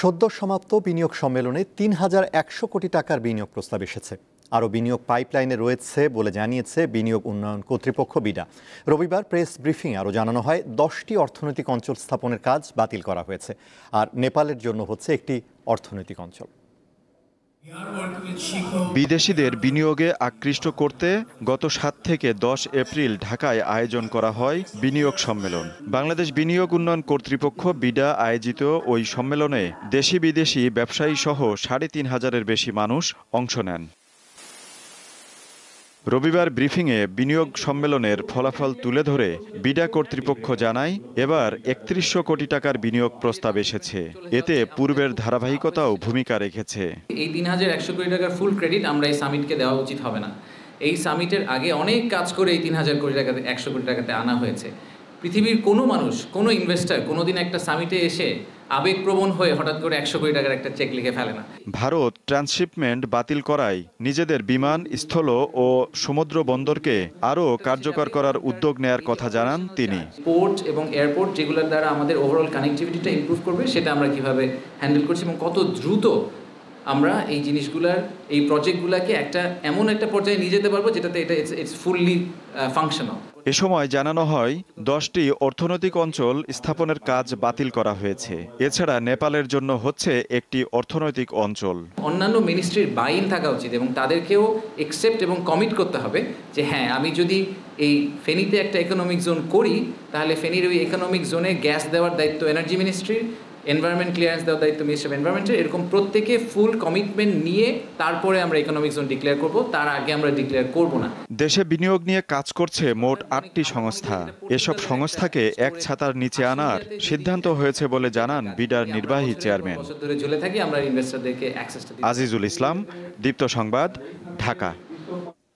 সদ্য সমাপ্ত বিনিয়োগ সম্মেলনে ৩,১০০ কোটি টাকার বিনিয়োগ প্রস্তাব এসেছে। আরও বিনিয়োগ পাইপলাইনে রয়েছে বলে জানিয়েছে বিনিয়োগ উন্নয়ন কর্তৃপক্ষ বিডা। রবিবার প্রেস ব্রিফিংয়ে আরও জানানো হয় ১০টি অর্থনৈতিক অঞ্চল স্থাপনের কাজ বাতিল করা হয়েছে, আর নেপালের জন্য হচ্ছে একটি অর্থনৈতিক অঞ্চল। বিদেশিদের বিনিয়োগে আকৃষ্ট করতে গত ৭ থেকে ১০ এপ্রিল ঢাকায় আয়োজন করা হয় বিনিয়োগ সম্মেলন। বাংলাদেশ বিনিয়োগ উন্নয়ন কর্তৃপক্ষ বিডা আয়োজিত ওই সম্মেলনে দেশি বিদেশি ব্যবসায়ী সহ ৩৫০০-এর বেশি মানুষ অংশ নেন। রবিবার ব্রিফিংয়ে বিনিয়োগ সম্মেলনের ফলাফল তুলে ধরে বিডা কর্তৃপক্ষ জানায়, এবার ৩১০০ কোটি টাকার বিনিয়োগ প্রস্তাব এসেছে। এতে পূর্বের ধারাবাহিকতাও ভূমিকা রেখেছে। এই ৩,১০০ কোটি টাকার ফুল ক্রেডিট আমরা এই সামিটকে দেওয়া উচিত হবে না। এই সামিটের আগে অনেক কাজ করে এই ৩,০০০ কোটি টাকাতে ১০০ কোটি টাকাতে আনা হয়েছে। পৃথিবীর কোনো মানুষ, কোনো ইনভেস্টার কোনোদিন একটা সামিটে এসে আবেগপ্রবণ হয়ে হঠাৎ করে ১০০ কোটি টাকার একটা চেক লিখে ফেলে না। ভারত ট্রান্সশিপমেন্ট বাতিল করায় নিজেদের বিমান, স্থল ও সমুদ্র বন্দরকে আরও কার্যকর করার উদ্যোগ নেয়ার কথা জানান তিনি। পোর্ট এবং এয়ারপোর্ট যেগুলোর দ্বারা আমাদের ওভারঅল কানেক্টিভিটিটা ইমপ্রুভ করবে সেটা আমরা কিভাবে হ্যান্ডেল করছি এবং কত দ্রুত আমরা এই জিনিসগুলার, এই প্রজেক্টগুলোকে এমন একটা পর্যায়ে নিয়ে যেতে পারবো যেটাতে ইটস ফুললি ফাংশনাল। এ সময় জানানো হয় ১০টি অর্থনৈতিক অঞ্চল স্থাপনের কাজ বাতিল করা হয়েছে। এছাড়া নেপালের জন্য হচ্ছে একটি অর্থনৈতিক অঞ্চল। অন্যান্য মিনিস্ট্রির বাইন থাকা উচিত এবং তাদেরকেও একসেপ্ট এবং কমিট করতে হবে যে হ্যাঁ, আমি যদি এই ফেনীতে একটা ইকোনমিক জোন করি তাহলে ফেনীর ওই ইকোনমিক জোনে গ্যাস দেওয়ার দায়িত্ব এনার্জি মিনিস্ট্রির, এনভায়রনমেন্ট ক্লিয়ারেন্স দেওয়ার দায়িত্ব মিনিস্ট্রি অফ এনভায়রনমেন্টের। এরকম প্রত্যেকে ফুল কমিটমেন্ট নিয়ে তারপরে আমরা ইকোনমিক জোন ডিক্লেয়ার করব, তার আগে আমরা ডিক্লেয়ার করব না। দেশে বিনিয়োগ নিয়ে কাজ করছে মোট ৮টি সংস্থা। এসব সংস্থাকে এক ছাতার নিচে আনার সিদ্ধান্ত হয়েছে বলে জানান বিডার নির্বাহী চেয়ারম্যান। বছর ধরে ঝুলে থাকি আমরা ইনভেস্টরদেরকে অ্যাক্সেসটা দিই। আজিজুল ইসলাম, দীপ্ত সংবাদ, ঢাকা।